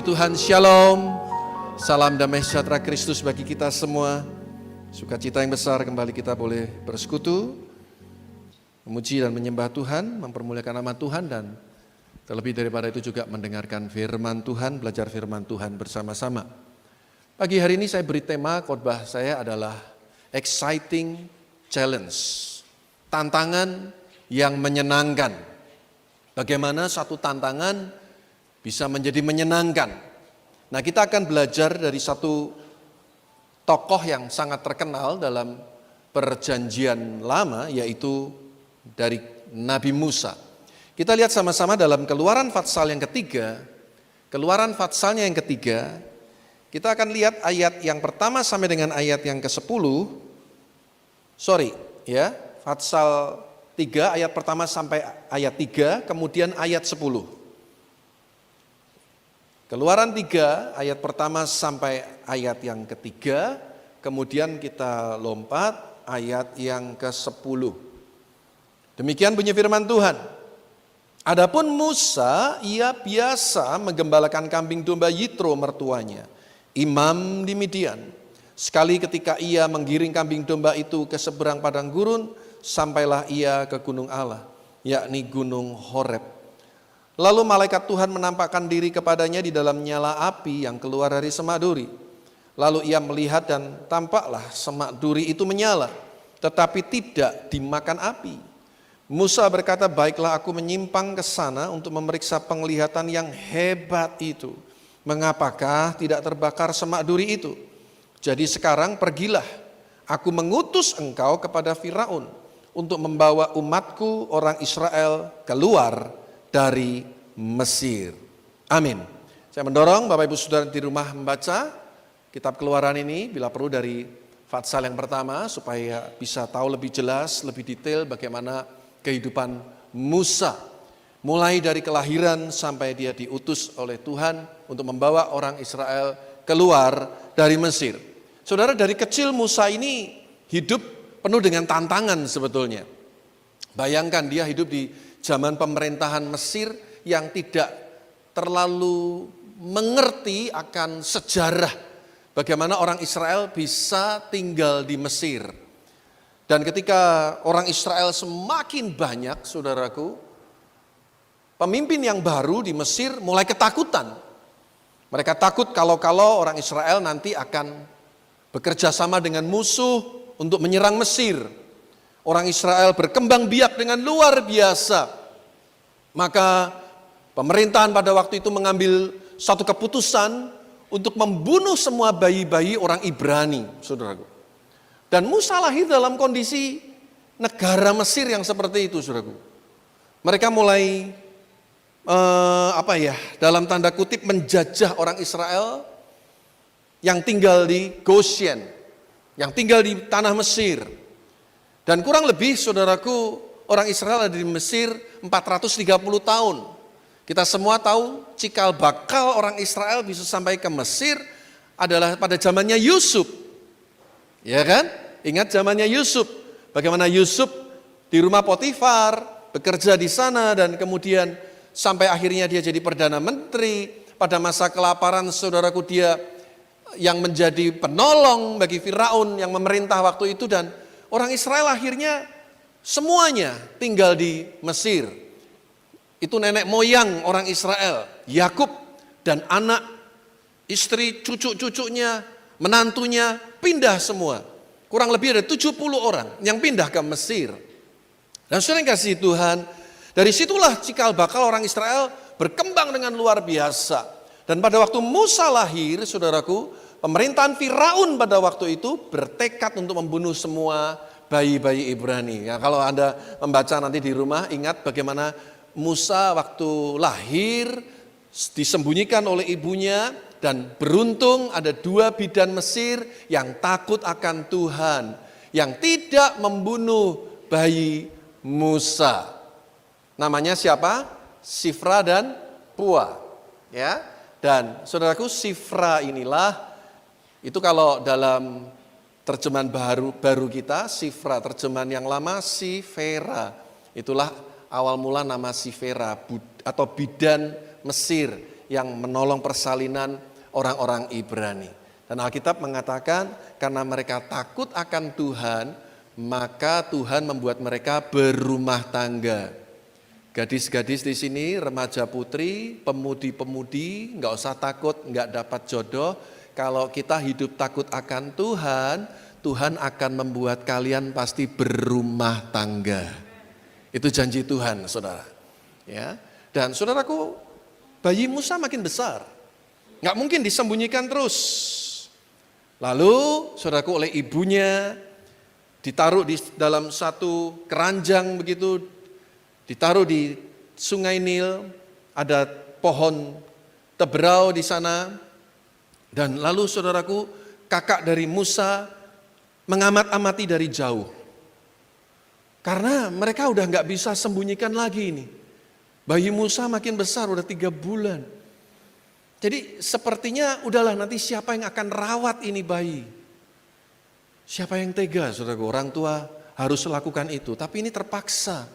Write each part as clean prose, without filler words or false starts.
Tuhan, Shalom. Salam damai sejahtera Kristus bagi kita semua. Sukacita yang besar kembali kita boleh bersekutu, memuji dan menyembah Tuhan, mempermuliakan nama Tuhan, dan terlebih daripada itu juga mendengarkan firman Tuhan, belajar firman Tuhan bersama-sama. Pagi hari ini saya beri tema khotbah saya adalah Exciting Challenge, tantangan yang menyenangkan. Bagaimana satu tantangan bisa menjadi menyenangkan. Nah, kita akan belajar dari satu tokoh yang sangat terkenal dalam perjanjian lama, yaitu dari Nabi Musa. Kita lihat sama-sama dalam Keluaran Fatsal yang ketiga. Keluaran Fatsalnya yang ketiga, kita akan lihat ayat yang pertama sampai dengan ayat yang ke-10. Fatsal 3 ayat pertama sampai ayat 3, kemudian ayat 10. Keluaran 3 ayat pertama sampai ayat yang ketiga, kemudian kita lompat ayat yang ke-10. Demikian bunyi firman Tuhan. Adapun Musa, ia biasa menggembalakan kambing domba Yitro mertuanya, imam di Midian. Sekali ketika ia menggiring kambing domba itu ke seberang padang gurun, sampailah ia ke gunung Allah, yakni gunung Horeb. Lalu malaikat Tuhan menampakkan diri kepadanya di dalam nyala api yang keluar dari semak duri. Lalu ia melihat dan tampaklah semak duri itu menyala, tetapi tidak dimakan api. Musa berkata, baiklah aku menyimpang ke sana untuk memeriksa penglihatan yang hebat itu. Mengapakah tidak terbakar semak duri itu? Jadi sekarang pergilah, aku mengutus engkau kepada Firaun untuk membawa umatku orang Israel keluar dari Mesir. Amin. Saya mendorong Bapak Ibu Saudara di rumah membaca kitab Keluaran ini bila perlu dari Fatsal yang pertama supaya bisa tahu lebih jelas, lebih detail bagaimana kehidupan Musa. Mulai dari kelahiran sampai dia diutus oleh Tuhan untuk membawa orang Israel keluar dari Mesir. Saudara, dari kecil Musa ini hidup penuh dengan tantangan sebetulnya. Bayangkan dia hidup di zaman pemerintahan Mesir yang tidak terlalu mengerti akan sejarah bagaimana orang Israel bisa tinggal di Mesir. Dan ketika orang Israel semakin banyak, saudaraku, pemimpin yang baru di Mesir mulai ketakutan. Mereka takut kalau orang Israel nanti akan bekerja sama dengan musuh untuk menyerang Mesir. Orang Israel berkembang biak dengan luar biasa. Maka pemerintahan pada waktu itu mengambil satu keputusan untuk membunuh semua bayi-bayi orang Ibrani, saudaraku. Dan Musa lahir dalam kondisi negara Mesir yang seperti itu, saudaraku. Mereka mulai dalam tanda kutip menjajah orang Israel yang tinggal di Goshen, yang tinggal di tanah Mesir. Dan kurang lebih, saudaraku, orang Israel ada di Mesir 430 tahun. Kita semua tahu cikal bakal orang Israel bisa sampai ke Mesir adalah pada zamannya Yusuf. Ya kan? Ingat zamannya Yusuf. Bagaimana Yusuf di rumah Potifar, bekerja di sana dan kemudian sampai akhirnya dia jadi Perdana Menteri. Pada masa kelaparan, saudaraku, dia yang menjadi penolong bagi Firaun yang memerintah waktu itu, dan orang Israel akhirnya semuanya tinggal di Mesir. Itu nenek moyang orang Israel, Yakub dan anak, istri, cucu-cucunya, menantunya pindah semua. Kurang lebih ada 70 orang yang pindah ke Mesir. Dan saudara yang kasih Tuhan, dari situlah cikal bakal orang Israel berkembang dengan luar biasa. Dan pada waktu Musa lahir, saudaraku, pemerintahan Firaun pada waktu itu bertekad untuk membunuh semua bayi-bayi Ibrani. Ya, kalau Anda membaca nanti di rumah, ingat bagaimana Musa waktu lahir disembunyikan oleh ibunya, dan beruntung ada 2 bidan Mesir yang takut akan Tuhan, yang tidak membunuh bayi Musa. Namanya siapa? Sifra dan Pua. Ya, dan saudaraku, Sifra inilah, itu kalau dalam terjemahan baru kita, Sifra, terjemahan yang lama Sifera. Itulah awal mula nama Sifera atau bidan Mesir yang menolong persalinan orang-orang Ibrani. Dan Alkitab mengatakan karena mereka takut akan Tuhan, maka Tuhan membuat mereka berumah tangga. Gadis-gadis di sini, remaja putri, pemudi-pemudi, nggak usah takut nggak dapat jodoh. Kalau kita hidup takut akan Tuhan, Tuhan akan membuat kalian pasti berumah tangga. Itu janji Tuhan, saudara. Ya, dan saudaraku, bayi Musa makin besar, nggak mungkin disembunyikan terus. Lalu, saudaraku, oleh ibunya ditaruh di dalam satu keranjang begitu, ditaruh di Sungai Nil, ada pohon teberau di sana, dan lalu saudaraku, kakak dari Musa mengamat-amati dari jauh. Karena mereka udah nggak bisa sembunyikan lagi ini. Bayi Musa makin besar, udah 3 bulan. Jadi sepertinya udahlah nanti siapa yang akan rawat ini bayi. Siapa yang tega, saudaraku, orang tua harus lakukan itu. Tapi ini terpaksa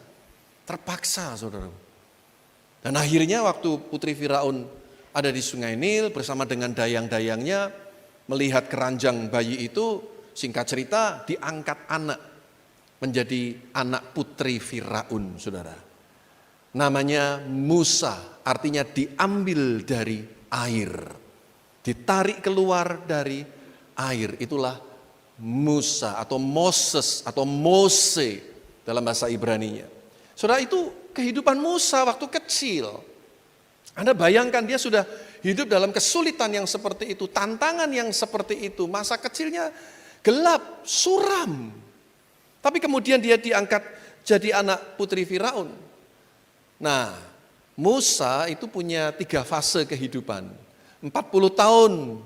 saudaraku. Dan akhirnya waktu putri Firaun ada di Sungai Nil bersama dengan dayang-dayangnya, melihat keranjang bayi itu, singkat cerita diangkat anak menjadi anak putri Firaun, saudara. Namanya Musa, artinya diambil dari air, ditarik keluar dari air, itulah Musa atau Moses atau Mose dalam bahasa Ibraninya. Saudara, itu kehidupan Musa waktu kecil. Anda bayangkan dia sudah hidup dalam kesulitan yang seperti itu, tantangan yang seperti itu, masa kecilnya gelap, suram. Tapi kemudian dia diangkat jadi anak putri Firaun. Nah, Musa itu punya 3 fase kehidupan. 40 tahun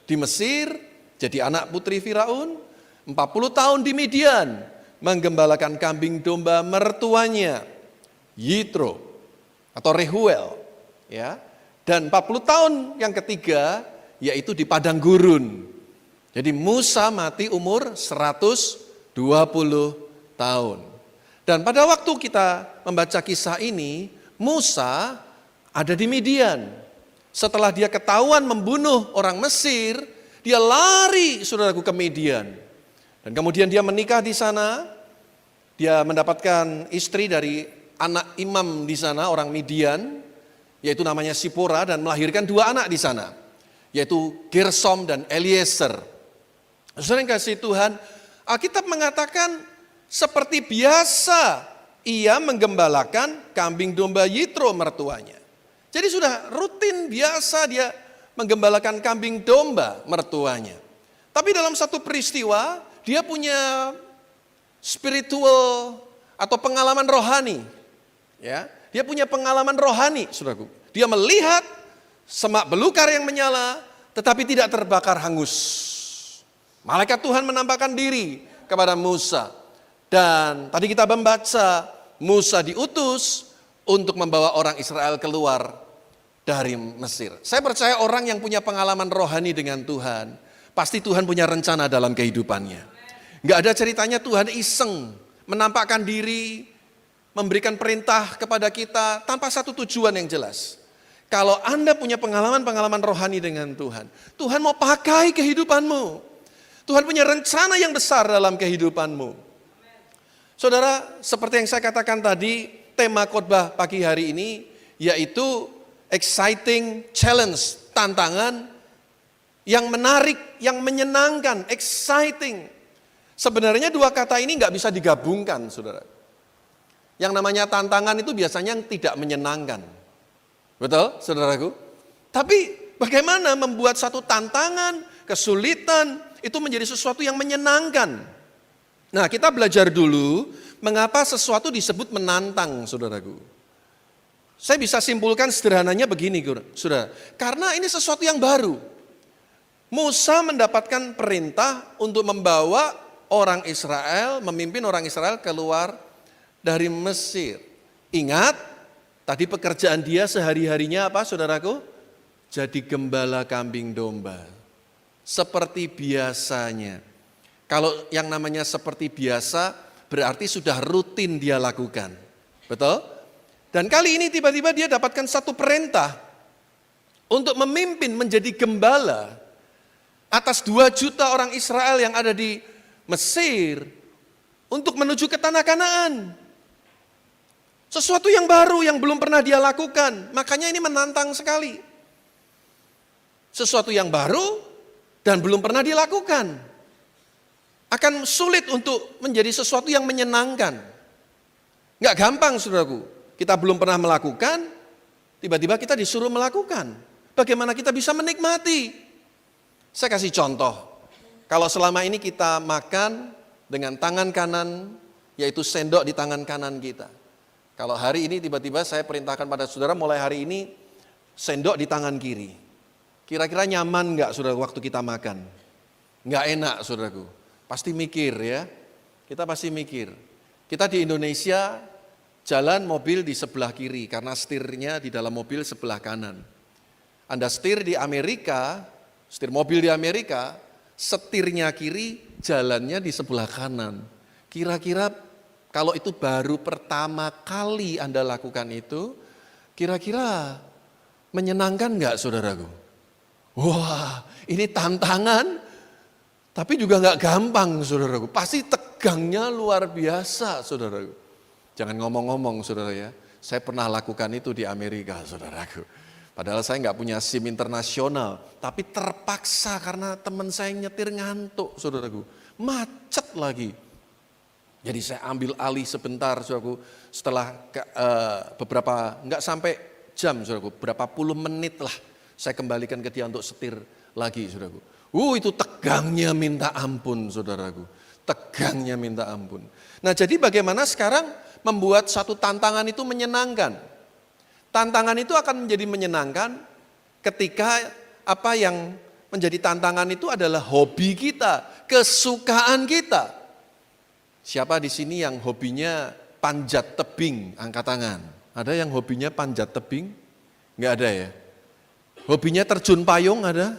di Mesir jadi anak putri Firaun, 40 tahun di Midian menggembalakan kambing domba mertuanya Yitro atau Rehuel, ya. Dan 40 tahun yang ketiga yaitu di padang gurun. Jadi Musa mati umur 120 tahun. Dan pada waktu kita membaca kisah ini, Musa ada di Midian. Setelah dia ketahuan membunuh orang Mesir, dia lari, saudaraku, ke Midian. Dan kemudian dia menikah di sana. Dia mendapatkan istri dari anak imam di sana, orang Midian, yaitu namanya Sipora, dan melahirkan 2 anak di sana, yaitu Gersom dan Eliezer. Saudara yang kasih Tuhan, Alkitab mengatakan seperti biasa ia menggembalakan kambing domba Yitro mertuanya. Jadi sudah rutin biasa dia menggembalakan kambing domba mertuanya. Tapi dalam satu peristiwa dia punya spiritual atau pengalaman rohani. Ya, dia punya pengalaman rohani, saudaraku. Dia melihat semak belukar yang menyala tetapi tidak terbakar hangus. Malaikat Tuhan menampakkan diri kepada Musa. Dan tadi kita membaca Musa diutus untuk membawa orang Israel keluar dari Mesir. Saya percaya orang yang punya pengalaman rohani dengan Tuhan, pasti Tuhan punya rencana dalam kehidupannya. Gak ada ceritanya Tuhan iseng menampakkan diri, memberikan perintah kepada kita tanpa satu tujuan yang jelas. Kalau Anda punya pengalaman-pengalaman rohani dengan Tuhan, Tuhan mau pakai kehidupanmu. Tuhan punya rencana yang besar dalam kehidupanmu. Saudara, seperti yang saya katakan tadi, tema khotbah pagi hari ini yaitu exciting challenge, tantangan yang menarik, yang menyenangkan, exciting. Sebenarnya 2 kata ini nggak bisa digabungkan, saudara. Yang namanya tantangan itu biasanya yang tidak menyenangkan. Betul, saudaraku? Tapi bagaimana membuat satu tantangan, kesulitan, itu menjadi sesuatu yang menyenangkan. Nah, kita belajar dulu mengapa sesuatu disebut menantang, saudaraku. Saya bisa simpulkan sederhananya begini, saudara. Karena ini sesuatu yang baru. Musa mendapatkan perintah untuk membawa orang Israel, memimpin orang Israel keluar dari Mesir. Ingat, tadi pekerjaan dia sehari-harinya apa, saudaraku? Jadi gembala kambing domba. Seperti biasanya. Kalau yang namanya seperti biasa, berarti sudah rutin dia lakukan. Betul? Dan kali ini tiba-tiba dia dapatkan satu perintah untuk memimpin menjadi gembala atas 2 juta orang Israel yang ada di Mesir untuk menuju ke tanah Kanaan. Sesuatu yang baru yang belum pernah dia lakukan, makanya ini menantang sekali. Sesuatu yang baru dan belum pernah dilakukan. Akan sulit untuk menjadi sesuatu yang menyenangkan. Enggak gampang, saudaraku. Kita belum pernah melakukan, tiba-tiba kita disuruh melakukan. Bagaimana kita bisa menikmati? Saya kasih contoh. Kalau selama ini kita makan dengan tangan kanan, yaitu sendok di tangan kanan kita. Kalau hari ini tiba-tiba saya perintahkan pada saudara mulai hari ini sendok di tangan kiri. Kira-kira nyaman enggak saudara waktu kita makan? Enggak enak saudaraku. Pasti mikir ya. Kita pasti mikir. Kita di Indonesia jalan mobil di sebelah kiri karena setirnya di dalam mobil sebelah kanan. Anda setir di Amerika, setir mobil di Amerika, setirnya kiri, jalannya di sebelah kanan. Kira-kira kalau itu baru pertama kali Anda lakukan itu, kira-kira menyenangkan enggak saudaraku? Wah, ini tantangan, tapi juga enggak gampang saudaraku. Pasti tegangnya luar biasa saudaraku. Jangan ngomong-ngomong saudara ya, saya pernah lakukan itu di Amerika saudaraku. Padahal saya enggak punya SIM internasional, tapi terpaksa karena teman saya nyetir ngantuk saudaraku. Macet lagi. Jadi saya ambil alih sebentar saudaraku, setelah beberapa, enggak sampai jam saudaraku, berapa puluh menit lah saya kembalikan ke dia untuk setir lagi saudaraku. Itu tegangnya minta ampun saudaraku, tegangnya minta ampun. Nah jadi bagaimana sekarang membuat satu tantangan itu menyenangkan. Tantangan itu akan menjadi menyenangkan ketika apa yang menjadi tantangan itu adalah hobi kita, kesukaan kita. Siapa di sini yang hobinya panjat tebing? Angkat tangan. Ada yang hobinya panjat tebing? Enggak ada ya? Hobinya terjun payung ada?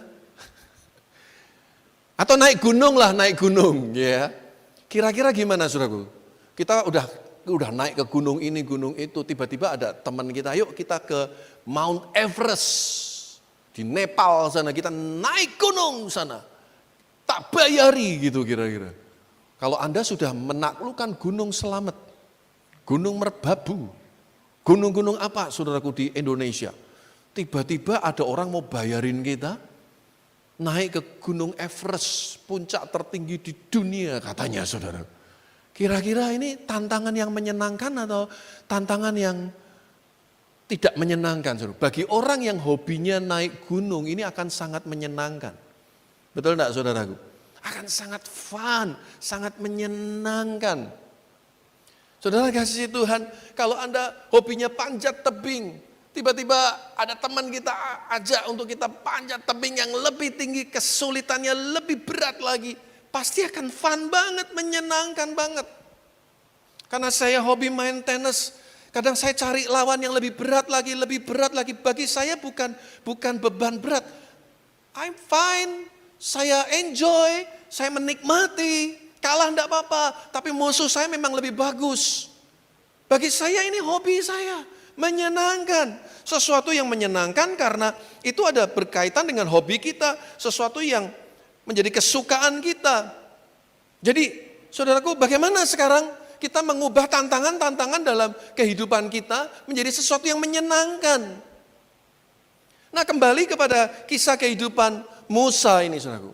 Atau naik gunung lah, naik gunung ya. Kira-kira gimana saudaraku? Kita udah naik ke gunung ini, gunung itu, tiba-tiba ada teman kita, yuk kita ke Mount Everest. Di Nepal sana, kita naik gunung sana. Tak bayari gitu kira-kira. Kalau Anda sudah menaklukkan Gunung Slamet, Gunung Merbabu, gunung-gunung apa saudaraku di Indonesia, tiba-tiba ada orang mau bayarin kita, naik ke Gunung Everest, puncak tertinggi di dunia katanya saudara. Kira-kira ini tantangan yang menyenangkan atau tantangan yang tidak menyenangkan saudara? Bagi orang yang hobinya naik gunung ini akan sangat menyenangkan. Betul enggak saudaraku? Akan sangat fun, sangat menyenangkan. Saudara kasih Tuhan, kalau Anda hobinya panjat tebing, tiba-tiba ada teman kita ajak untuk kita panjat tebing yang lebih tinggi, kesulitannya lebih berat lagi, pasti akan fun banget, menyenangkan banget. Karena saya hobi main tenis, kadang saya cari lawan yang lebih berat lagi, lebih berat lagi. Bagi saya bukan beban berat. I'm fine. Saya enjoy, saya menikmati, kalah enggak apa-apa, tapi musuh saya memang lebih bagus. Bagi saya ini hobi saya, menyenangkan. Sesuatu yang menyenangkan karena itu ada berkaitan dengan hobi kita, sesuatu yang menjadi kesukaan kita. Jadi saudaraku, bagaimana sekarang kita mengubah tantangan-tantangan dalam kehidupan kita menjadi sesuatu yang menyenangkan. Nah kembali kepada kisah kehidupan Musa ini saudaraku.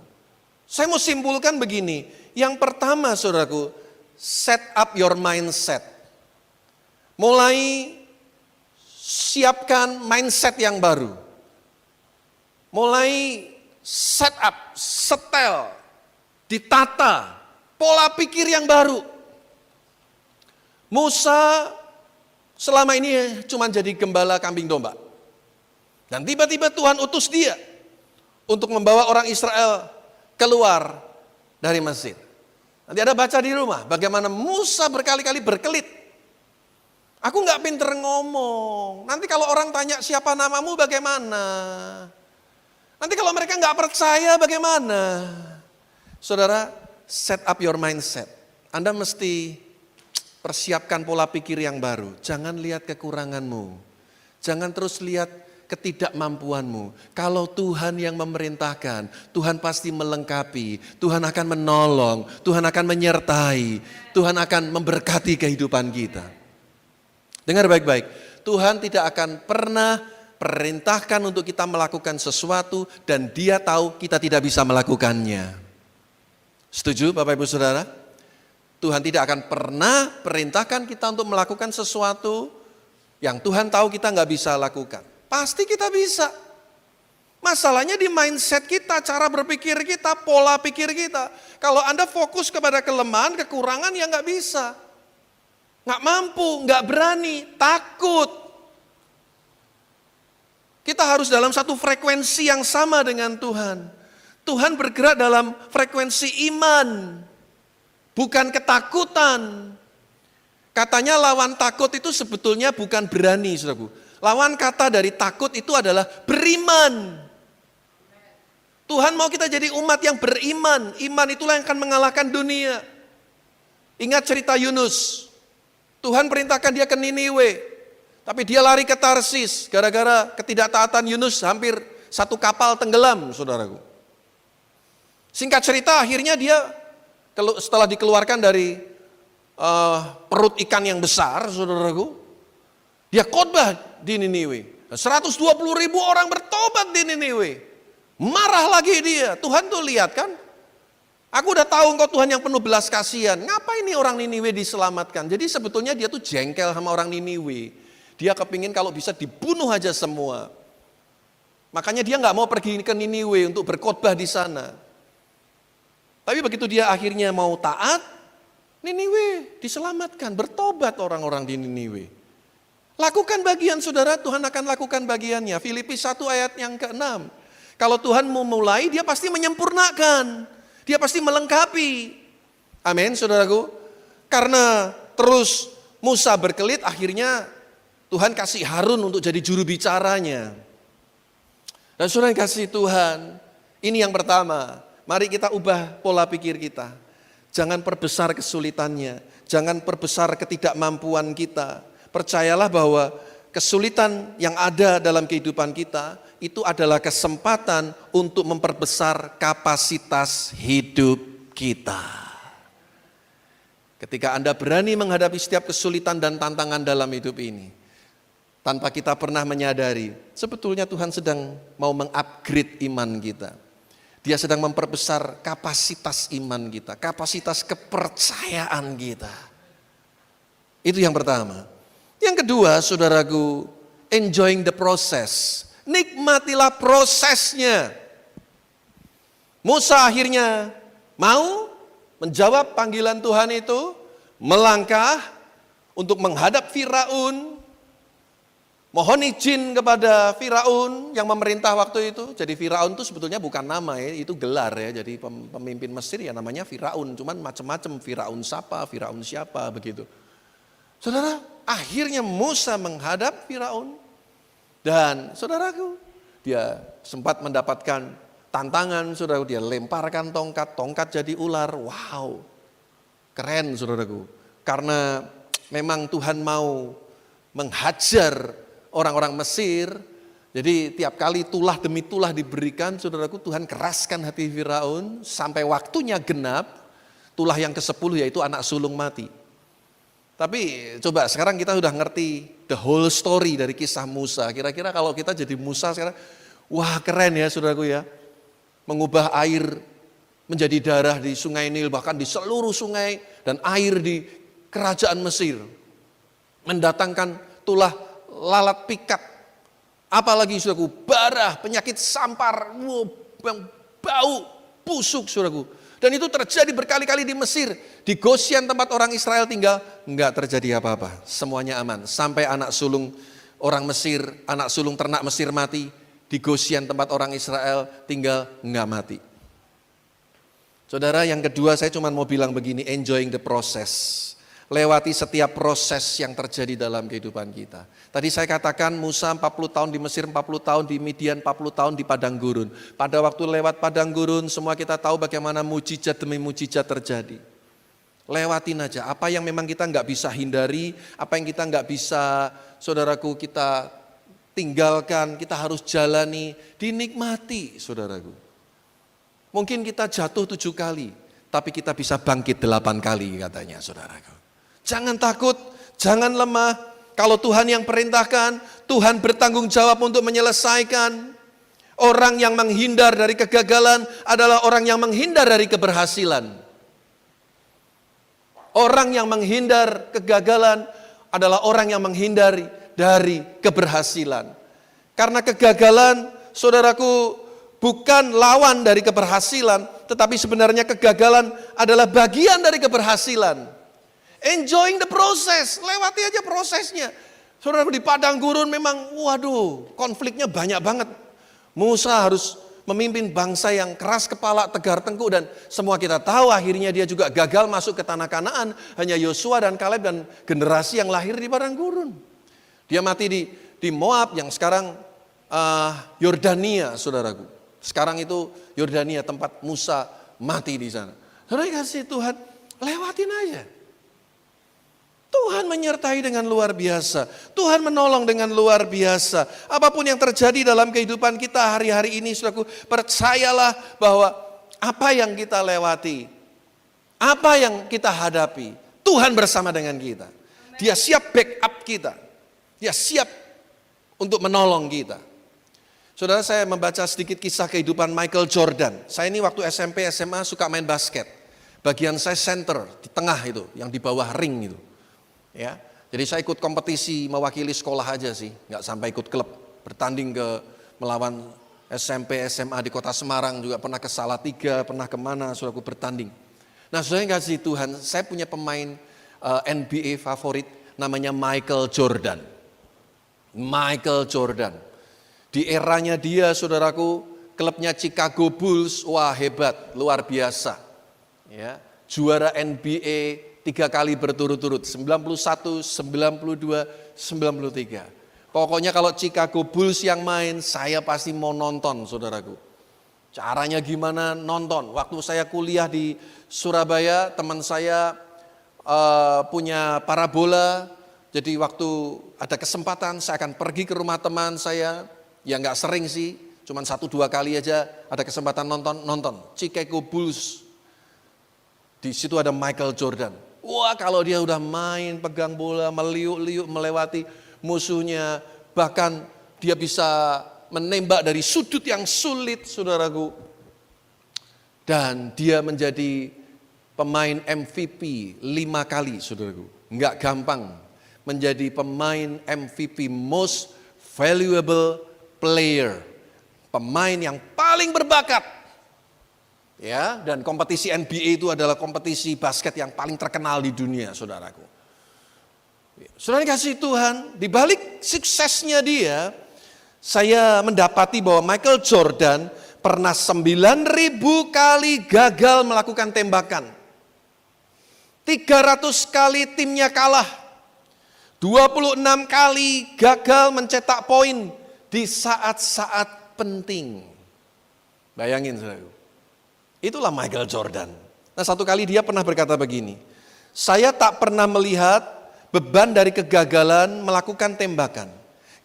Saya mau simpulkan begini. Yang pertama saudaraku, set up your mindset. Mulai siapkan mindset yang baru. Mulai set up, setel, ditata, pola pikir yang baru. Musa selama ini cuma jadi gembala kambing domba. Dan tiba-tiba Tuhan utus dia untuk membawa orang Israel keluar dari Mesir. Nanti ada baca di rumah bagaimana Musa berkali-kali berkelit. Aku nggak pinter ngomong. Nanti kalau orang tanya siapa namamu bagaimana? Nanti kalau mereka nggak percaya bagaimana? Saudara, set up your mindset. Anda mesti persiapkan pola pikir yang baru. Jangan lihat kekuranganmu. Jangan terus lihat ketidakmampuanmu. Kalau Tuhan yang memerintahkan, Tuhan pasti melengkapi, Tuhan akan menolong, Tuhan akan menyertai, Tuhan akan memberkati kehidupan kita. Dengar baik-baik, Tuhan tidak akan pernah perintahkan untuk kita melakukan sesuatu dan Dia tahu kita tidak bisa melakukannya. Setuju Bapak Ibu Saudara? Tuhan tidak akan pernah perintahkan kita untuk melakukan sesuatu yang Tuhan tahu kita nggak bisa lakukan. Pasti kita bisa. Masalahnya di mindset kita, cara berpikir kita, pola pikir kita. Kalau Anda fokus kepada kelemahan, kekurangan, ya nggak bisa. Nggak mampu, nggak berani, takut. Kita harus dalam satu frekuensi yang sama dengan Tuhan. Tuhan bergerak dalam frekuensi iman, bukan ketakutan. Katanya lawan takut itu sebetulnya bukan berani, saudaraku. Lawan kata dari takut itu adalah beriman. Tuhan mau kita jadi umat yang beriman. Iman itulah yang akan mengalahkan dunia. Ingat cerita Yunus. Tuhan perintahkan dia ke Niniwe. Tapi dia lari ke Tarsis. Gara-gara ketidaktaatan Yunus hampir satu kapal tenggelam, saudaraku. Singkat cerita akhirnya dia setelah dikeluarkan dari perut ikan yang besar, saudaraku. Dia khotbah di Niniwe. 120.000 orang bertobat di Niniwe. Marah lagi dia. Tuhan tuh lihat kan. Aku udah tahu engkau Tuhan yang penuh belas kasihan. Ngapain nih orang Niniwe diselamatkan? Jadi sebetulnya dia tuh jengkel sama orang Niniwe. Dia kepingin kalau bisa dibunuh aja semua. Makanya dia nggak mau pergi ke Niniwe untuk berkhotbah di sana. Tapi begitu dia akhirnya mau taat, Niniwe diselamatkan. Bertobat orang-orang di Niniwe. Lakukan bagian saudara, Tuhan akan lakukan bagiannya. Filipi 1 ayat yang ke-6. Kalau Tuhan mau mulai, Dia pasti menyempurnakan. Dia pasti melengkapi. Amin, saudaraku. Karena terus Musa berkelit, akhirnya Tuhan kasih Harun untuk jadi juru bicaranya. Dan saudara yang kasih Tuhan, ini yang pertama. Mari kita ubah pola pikir kita. Jangan perbesar kesulitannya. Jangan perbesar ketidakmampuan kita. Percayalah bahwa kesulitan yang ada dalam kehidupan kita itu adalah kesempatan untuk memperbesar kapasitas hidup kita. Ketika Anda berani menghadapi setiap kesulitan dan tantangan dalam hidup ini, tanpa kita pernah menyadari, sebetulnya Tuhan sedang mau mengupgrade iman kita. Dia sedang memperbesar kapasitas iman kita, kapasitas kepercayaan kita. Itu yang pertama. Yang kedua, saudaraku, enjoying the process. Nikmatilah prosesnya. Musa akhirnya mau menjawab panggilan Tuhan itu, melangkah untuk menghadap Firaun, mohon izin kepada Firaun yang memerintah waktu itu. Jadi Firaun itu sebetulnya bukan nama ya, itu gelar ya. Jadi pemimpin Mesir ya namanya Firaun, cuman macam-macam, Firaun siapa begitu. Saudara, akhirnya Musa menghadap Firaun dan saudaraku, dia sempat mendapatkan tantangan, saudaraku, dia lemparkan tongkat jadi ular. Wow, keren saudaraku. Karena memang Tuhan mau menghajar orang-orang Mesir, jadi tiap kali tulah demi tulah diberikan, saudaraku, Tuhan keraskan hati Firaun sampai waktunya genap, tulah yang ke-10 yaitu anak sulung mati. Tapi coba sekarang kita udah ngerti the whole story dari kisah Musa. Kira-kira kalau kita jadi Musa sekarang, wah keren ya saudaraku ya. Mengubah air menjadi darah di sungai Nil, bahkan di seluruh sungai dan air di kerajaan Mesir. Mendatangkan tulah lalat pikat. Apalagi saudaraku, barah, penyakit sampar, yang bau, busuk saudaraku. Dan itu terjadi berkali-kali di Mesir. Di Gosyen tempat orang Israel tinggal, enggak terjadi apa-apa. Semuanya aman. Sampai anak sulung orang Mesir, anak sulung ternak Mesir mati. Di Gosyen tempat orang Israel tinggal, enggak mati. Saudara, yang kedua saya cuma mau bilang begini, enjoying the process. Lewati setiap proses yang terjadi dalam kehidupan kita. Tadi saya katakan Musa 40 tahun di Mesir, 40 tahun di Midian, 40 tahun di padang gurun. Pada waktu lewat padang gurun, semua kita tahu bagaimana mujizat demi mujizat terjadi. Lewatin aja, apa yang memang kita nggak bisa hindari, apa yang kita nggak bisa, saudaraku, kita tinggalkan, kita harus jalani, dinikmati saudaraku. Mungkin kita jatuh 7 kali, tapi kita bisa bangkit 8 kali katanya saudaraku. Jangan takut, jangan lemah. Kalau Tuhan yang perintahkan, Tuhan bertanggung jawab untuk menyelesaikan. Orang yang menghindar dari kegagalan adalah orang yang menghindar dari keberhasilan. Orang yang menghindar kegagalan adalah orang yang menghindari dari keberhasilan. Karena kegagalan, saudaraku, bukan lawan dari keberhasilan, tetapi sebenarnya kegagalan adalah bagian dari keberhasilan. Enjoying the process, lewati aja prosesnya. Saudaraku, di padang gurun memang, waduh, konfliknya banyak banget. Musa harus memimpin bangsa yang keras kepala, tegar tengkuk, dan semua kita tahu akhirnya dia juga gagal masuk ke tanah Kanaan. Hanya Yosua dan Kaleb dan generasi yang lahir di padang gurun. Dia mati di Moab yang sekarang Yordania, saudaraku. Sekarang itu Yordania, tempat Musa mati di sana. Saudara kasih Tuhan, lewatin aja. Tuhan menyertai dengan luar biasa. Tuhan menolong dengan luar biasa. Apapun yang terjadi dalam kehidupan kita hari-hari ini, saudaraku, percayalah bahwa apa yang kita lewati, apa yang kita hadapi, Tuhan bersama dengan kita. Dia siap backup kita. Dia siap untuk menolong kita. Saudara, saya membaca sedikit kisah kehidupan Michael Jordan. Saya ini waktu SMP, SMA suka main basket. Bagian saya center, di tengah itu, yang di bawah ring itu. Ya, jadi saya ikut kompetisi mewakili sekolah aja sih, nggak sampai ikut klub. Bertanding melawan SMP, SMA di kota Semarang, juga pernah ke Salatiga, pernah kemana, saudaraku bertanding. Nah, saudara yang kasih Tuhan, saya punya pemain NBA favorit, namanya Michael Jordan. Michael Jordan. Di eranya dia, saudaraku, klubnya Chicago Bulls, wah hebat, luar biasa. Ya, juara NBA 3 kali berturut-turut, 91, 92, 93. Pokoknya kalau Chicago Bulls yang main, saya pasti mau nonton, saudaraku. Caranya gimana? Nonton. Waktu saya kuliah di Surabaya, teman saya punya parabola. Jadi waktu ada kesempatan, saya akan pergi ke rumah teman saya. Ya nggak sering sih, cuma 1-2 kali aja ada kesempatan nonton. Chicago Bulls. Di situ ada Michael Jordan. Wah, kalau dia udah main, pegang bola, meliuk-liuk, melewati musuhnya. Bahkan dia bisa menembak dari sudut yang sulit, saudaraku. Dan dia menjadi pemain MVP 5 kali, saudaraku. Enggak gampang menjadi pemain MVP, most valuable player. Pemain yang paling berbakat. Ya, dan kompetisi NBA itu adalah kompetisi basket yang paling terkenal di dunia, saudaraku. Saudara kasih Tuhan, di balik suksesnya dia, saya mendapati bahwa Michael Jordan pernah 9.000 kali gagal melakukan tembakan. 300 kali timnya kalah. 26 kali gagal mencetak poin di saat-saat penting. Bayangin, saudaraku. Itulah Michael Jordan. Nah, satu kali dia pernah berkata begini, saya tak pernah melihat beban dari kegagalan melakukan tembakan.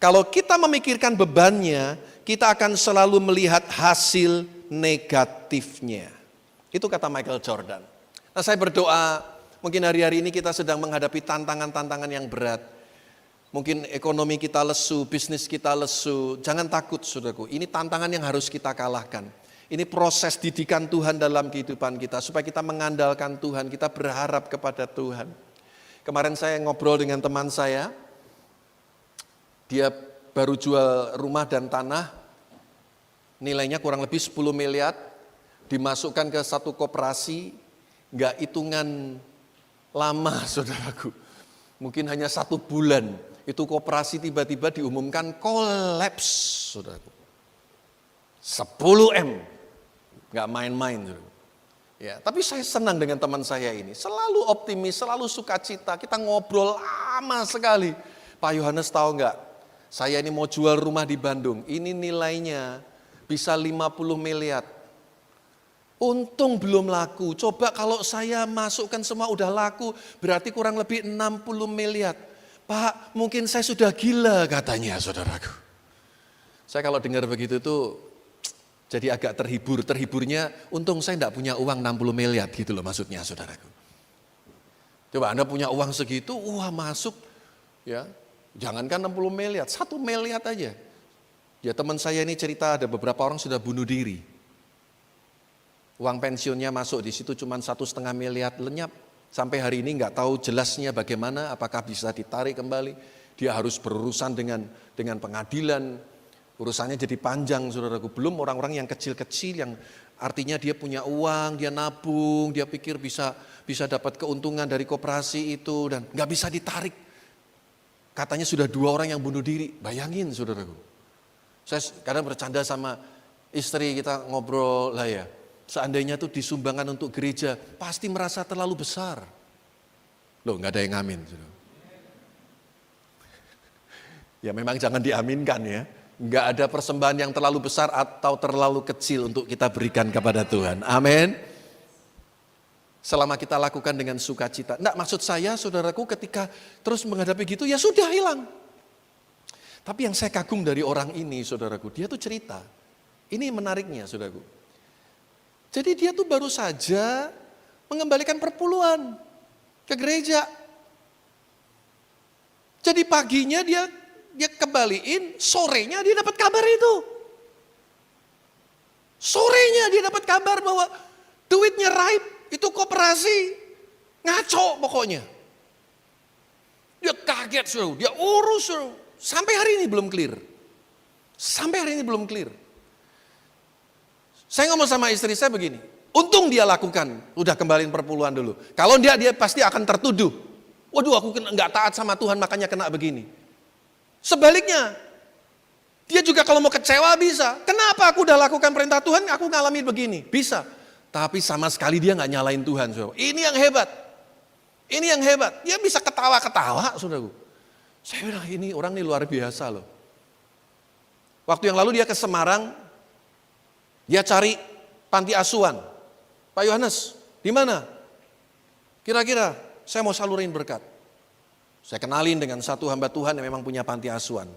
Kalau kita memikirkan bebannya, kita akan selalu melihat hasil negatifnya. Itu kata Michael Jordan. Nah, saya berdoa, mungkin hari-hari ini kita sedang menghadapi tantangan-tantangan yang berat. Mungkin ekonomi kita lesu, bisnis kita lesu. Jangan takut, saudaraku. Ini tantangan yang harus kita kalahkan. Ini proses didikan Tuhan dalam kehidupan kita, supaya kita mengandalkan Tuhan, kita berharap kepada Tuhan. Kemarin saya ngobrol dengan teman saya, dia baru jual rumah dan tanah, nilainya kurang lebih 10 miliar, dimasukkan ke satu koperasi, enggak hitungan lama, saudaraku. Mungkin hanya 1 bulan, itu koperasi tiba-tiba diumumkan kolaps, saudaraku. 10M. Gak main-main. Ya, tapi saya senang dengan teman saya ini. Selalu optimis, selalu sukacita. Kita ngobrol lama sekali. Pak Yohanes tahu nggak? Saya ini mau jual rumah di Bandung. Ini nilainya bisa 50 miliar. Untung belum laku. Coba kalau saya masukkan semua udah laku, berarti kurang lebih 60 miliar. Pak, mungkin saya sudah gila katanya, saudaraku. Saya kalau dengar begitu tuh jadi agak terhibur. Terhiburnya untung saya enggak punya uang 60 miliar gitu loh maksudnya saudaraku. Coba Anda punya uang segitu, wah masuk ya. Jangankan 60 miliar, 1 miliar aja. Ya teman saya ini cerita ada beberapa orang sudah bunuh diri. Uang pensiunnya masuk di situ cuma 1,5 miliar lenyap. Sampai hari ini nggak tahu jelasnya bagaimana, apakah bisa ditarik kembali. Dia harus berurusan dengan pengadilan. Urusannya jadi panjang saudaraku. Belum orang-orang yang kecil-kecil yang artinya dia punya uang, dia nabung, dia pikir bisa dapat keuntungan dari koperasi itu dan nggak bisa ditarik. Katanya sudah 2 orang yang bunuh diri. Bayangin saudaraku. Saya kadang bercanda sama istri kita ngobrol lah ya. Seandainya tuh disumbangkan untuk gereja, pasti merasa terlalu besar. Loh nggak ada yang ngamin. Saudara. Ya memang jangan diaminkan ya. Nggak ada persembahan yang terlalu besar atau terlalu kecil untuk kita berikan kepada Tuhan. Amin. Selama kita lakukan dengan sukacita. Nggak, maksud saya saudaraku ketika terus menghadapi gitu ya sudah hilang. Tapi yang saya kagum dari orang ini saudaraku, dia tuh cerita. Ini menariknya saudaraku. Jadi dia tuh baru saja mengembalikan perpuluhan ke gereja. Jadi paginya dia kembaliin, sorenya dia dapat kabar itu. Sorenya dia dapat kabar bahwa duitnya raib, itu koperasi. Ngaco pokoknya. Dia kaget suruh, dia urus suruh. Sampai hari ini belum clear. Sampai hari ini belum clear. Saya ngomong sama istri saya begini, untung dia lakukan, udah kembaliin perpuluhan dulu. Kalau dia pasti akan tertuduh. Waduh aku nggak taat sama Tuhan makanya kena begini. Sebaliknya, dia juga kalau mau kecewa bisa. Kenapa aku udah lakukan perintah Tuhan, aku ngalami begini? Bisa. Tapi sama sekali dia nggak nyalain Tuhan. Saudara. Ini yang hebat. Ini yang hebat. Dia bisa ketawa-ketawa, saudaraku. Saya bilang ini orang ini luar biasa loh. Waktu yang lalu dia ke Semarang, dia cari panti asuhan. Pak Yohanes, di mana? Kira-kira saya mau salurin berkat. Saya kenalin dengan satu hamba Tuhan yang memang punya panti asuhan.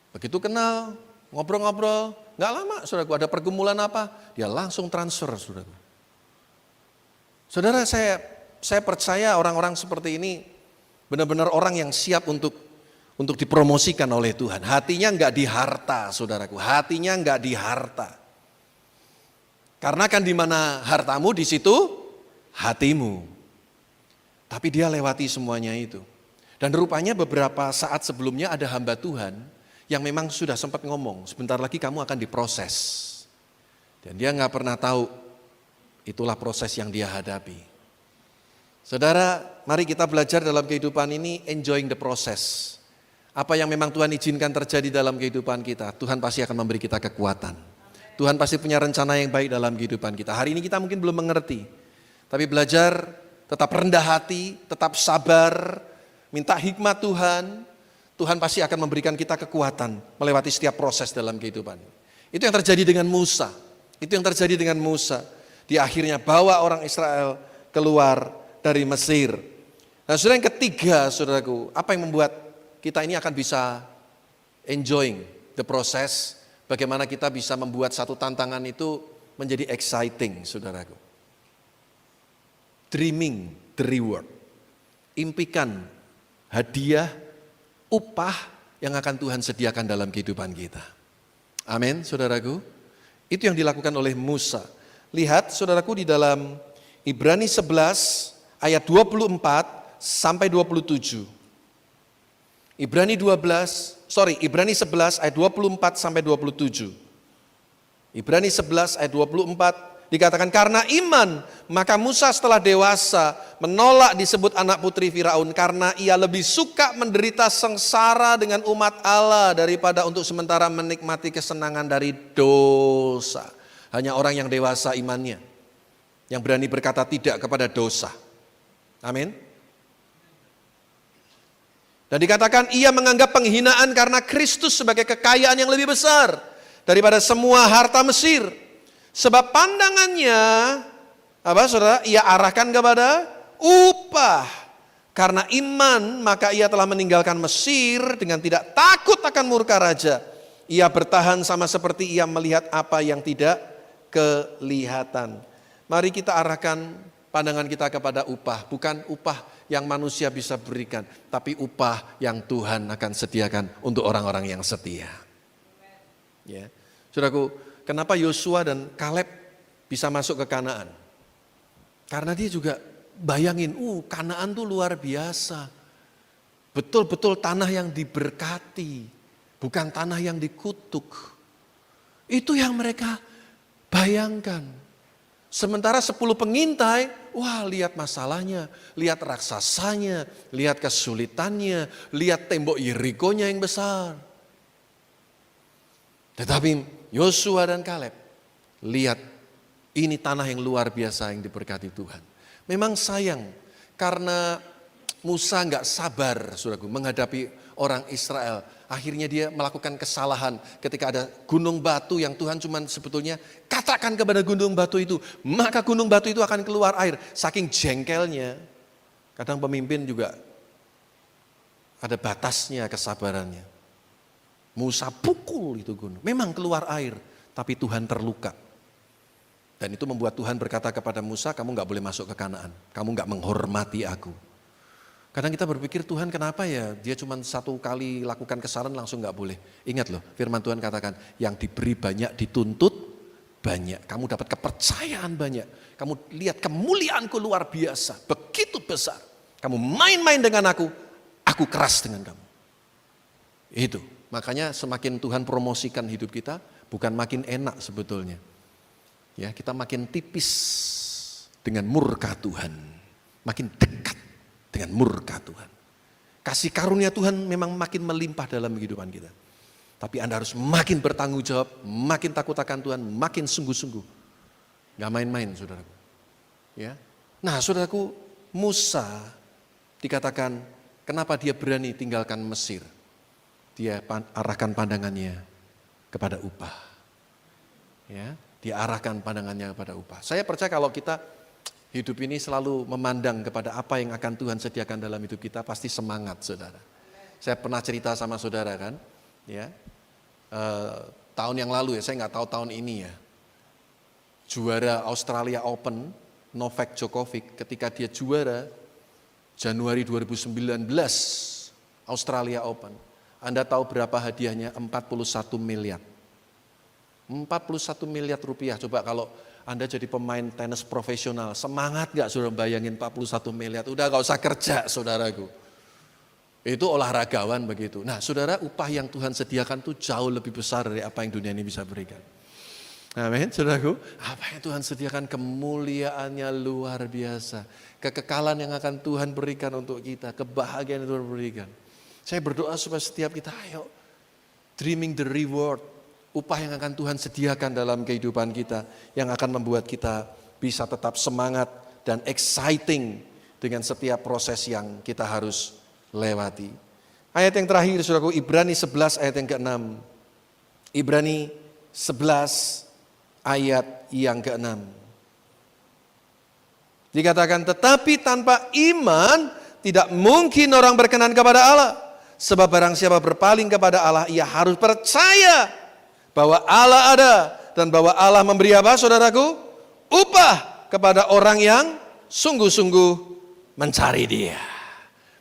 Begitu kenal, ngobrol-ngobrol, nggak lama saudaraku ada pergumulan apa, dia langsung transfer saudaraku. Saudara saya percaya orang-orang seperti ini benar-benar orang yang siap untuk dipromosikan oleh Tuhan. Hatinya nggak di harta saudaraku, hatinya nggak di harta. Karena kan di mana hartamu di situ hatimu. Tapi dia lewati semuanya itu. Dan rupanya beberapa saat sebelumnya ada hamba Tuhan yang memang sudah sempat ngomong, sebentar lagi kamu akan diproses. Dan dia nggak pernah tahu itulah proses yang dia hadapi. Saudara, mari kita belajar dalam kehidupan ini enjoying the process. Apa yang memang Tuhan izinkan terjadi dalam kehidupan kita, Tuhan pasti akan memberi kita kekuatan. Tuhan pasti punya rencana yang baik dalam kehidupan kita. Hari ini kita mungkin belum mengerti, tapi belajar tetap rendah hati, tetap sabar, minta hikmat Tuhan. Tuhan pasti akan memberikan kita kekuatan melewati setiap proses dalam kehidupan. Itu yang terjadi dengan Musa. Itu yang terjadi dengan Musa. Dia akhirnya bawa orang Israel keluar dari Mesir. Nah, saudara yang ketiga, saudaraku, apa yang membuat kita ini akan bisa enjoying the process? Bagaimana kita bisa membuat satu tantangan itu menjadi exciting, saudaraku. Dreaming the reward. Impikan hadiah, upah yang akan Tuhan sediakan dalam kehidupan kita. Amin, saudaraku. Itu yang dilakukan oleh Musa. Lihat, saudaraku, di dalam Ibrani 11 ayat 24 sampai 27. Ibrani 11 ayat 24 sampai 27. Ibrani 11 ayat 24 dikatakan, karena iman maka Musa setelah dewasa menolak disebut anak putri Firaun karena ia lebih suka menderita sengsara dengan umat Allah daripada untuk sementara menikmati kesenangan dari dosa. Hanya orang yang dewasa imannya yang berani berkata tidak kepada dosa. Amin. Dan dikatakan ia menganggap penghinaan karena Kristus sebagai kekayaan yang lebih besar daripada semua harta Mesir. Sebab pandangannya, saudara, ia arahkan kepada upah. Karena iman, maka ia telah meninggalkan Mesir dengan tidak takut akan murka raja. Ia bertahan sama seperti ia melihat apa yang tidak kelihatan. Mari kita arahkan pandangan kita kepada upah. Bukan upah yang manusia bisa berikan, tapi upah yang Tuhan akan sediakan untuk orang-orang yang setia. Ya. Saudaraku, kenapa Yosua dan Kaleb bisa masuk ke Kanaan? Karena dia juga bayangin, Kanaan tuh luar biasa. Betul-betul tanah yang diberkati, bukan tanah yang dikutuk. Itu yang mereka bayangkan. Sementara 10 pengintai, lihat masalahnya, lihat raksasanya, lihat kesulitannya, lihat tembok Yerikonya yang besar. Tetapi Yosua dan Kaleb, lihat ini tanah yang luar biasa yang diberkati Tuhan. Memang sayang, karena Musa nggak sabar, saudaraku, menghadapi orang Israel. Akhirnya dia melakukan kesalahan ketika ada gunung batu yang Tuhan cuman sebetulnya katakan kepada gunung batu itu, maka gunung batu itu akan keluar air. Saking jengkelnya, kadang pemimpin juga ada batasnya kesabarannya. Musa pukul itu gunung, memang keluar air, tapi Tuhan terluka. Dan itu membuat Tuhan berkata kepada Musa, kamu gak boleh masuk ke Kanaan, kamu gak menghormati aku. Kadang kita berpikir, Tuhan kenapa ya dia cuma satu kali lakukan kesalahan langsung gak boleh. Ingat loh, firman Tuhan katakan, yang diberi banyak dituntut banyak. Kamu dapat kepercayaan banyak. Kamu lihat kemuliaanku luar biasa, begitu besar. Kamu main-main dengan aku keras dengan kamu. Itu, makanya semakin Tuhan promosikan hidup kita, bukan makin enak sebetulnya. Ya, kita makin tipis dengan murka Tuhan, makin dekat dengan murka Tuhan. Kasih karunia Tuhan memang makin melimpah dalam kehidupan kita. Tapi Anda harus makin bertanggung jawab, makin takut akan Tuhan, makin sungguh-sungguh. Gak main-main, saudaraku. Ya. Nah, saudaraku, Musa dikatakan kenapa dia berani tinggalkan Mesir. Dia arahkan pandangannya kepada upah. Ya. Dia arahkan pandangannya kepada upah. Saya percaya kalau kita hidup ini selalu memandang kepada apa yang akan Tuhan sediakan dalam hidup kita, pasti semangat, saudara. Saya pernah cerita sama saudara kan, ya, tahun yang lalu ya, saya nggak tahu tahun ini ya, juara Australia Open, Novak Djokovic, ketika dia juara Januari 2019 Australia Open, Anda tahu berapa hadiahnya? 41 miliar. 41 miliar rupiah, coba kalau Anda jadi pemain tenis profesional, semangat gak saudara bayangin 41 miliar, udah gak usah kerja saudaraku. Itu olahragawan begitu. Nah saudara, upah yang Tuhan sediakan itu jauh lebih besar dari apa yang dunia ini bisa berikan. Amin saudaraku, apa yang Tuhan sediakan kemuliaannya luar biasa. Kekekalan yang akan Tuhan berikan untuk kita, kebahagiaan yang Tuhan berikan. Saya berdoa supaya setiap kita ayo dreaming the reward. Upah yang akan Tuhan sediakan dalam kehidupan kita, yang akan membuat kita bisa tetap semangat dan exciting dengan setiap proses yang kita harus lewati. Ayat yang terakhir, saudaraku, Ibrani 11 ayat yang ke-6. Ibrani 11 ayat yang ke-6. Dikatakan, tetapi tanpa iman tidak mungkin orang berkenan kepada Allah. Sebab barang siapa berpaling kepada Allah, ia harus percaya bahwa Allah ada dan bahwa Allah memberi apa, saudaraku? Upah kepada orang yang sungguh-sungguh mencari Dia.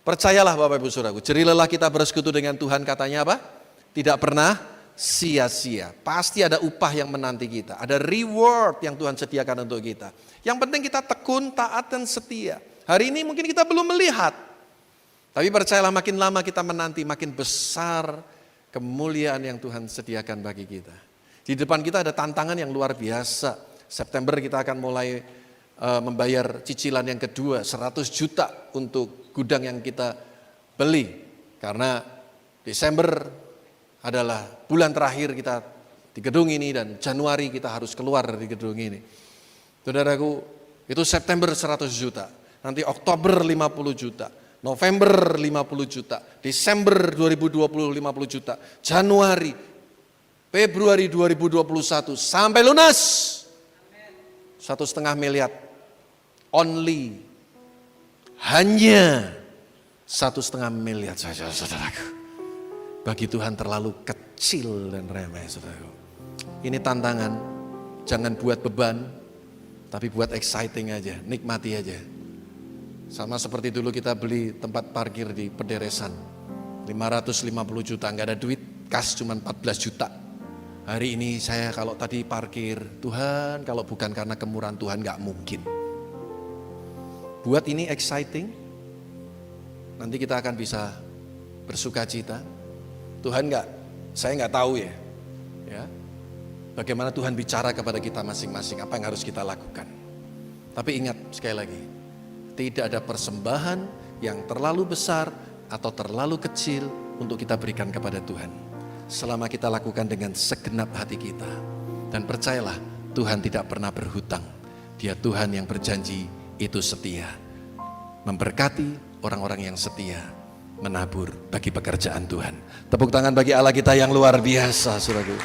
Percayalah Bapak Ibu Saudaraku, jerilelah kita bersekutu dengan Tuhan, katanya apa? Tidak pernah sia-sia. Pasti ada upah yang menanti kita, ada reward yang Tuhan sediakan untuk kita. Yang penting kita tekun, taat dan setia. Hari ini mungkin kita belum melihat, tapi percayalah makin lama kita menanti, makin besar kemuliaan yang Tuhan sediakan bagi kita. Di depan kita ada tantangan yang luar biasa. September kita akan mulai membayar cicilan yang kedua, 100 juta untuk gudang yang kita beli. Karena Desember adalah bulan terakhir kita di gedung ini dan Januari kita harus keluar dari gedung ini. Saudaraku, itu September 100 juta, nanti Oktober 50 juta. November 50 juta, Desember 2020 50 juta, Januari, Februari 2021 sampai lunas 1,5 miliar. Only, hanya 1,5 miliar saja saudaraku. Bagi Tuhan terlalu kecil. kecil dan remeh, saudaraku. Ini tantangan, jangan buat beban, tapi buat exciting aja, nikmati aja. Sama seperti dulu kita beli tempat parkir di Pederesan, 550 juta, nggak ada duit, kas cuma 14 juta. Hari ini saya kalau tadi parkir, Tuhan kalau bukan karena kemurahan Tuhan nggak mungkin. Buat ini exciting, nanti kita akan bisa bersuka cita. Tuhan saya nggak tahu ya, bagaimana Tuhan bicara kepada kita masing-masing, apa yang harus kita lakukan. Tapi ingat sekali lagi, tidak ada persembahan yang terlalu besar atau terlalu kecil untuk kita berikan kepada Tuhan. Selama kita lakukan dengan segenap hati kita. Dan percayalah, Tuhan tidak pernah berhutang. Dia Tuhan yang berjanji itu setia. Memberkati orang-orang yang setia, menabur bagi pekerjaan Tuhan. Tepuk tangan bagi Allah kita yang luar biasa, saudaraku.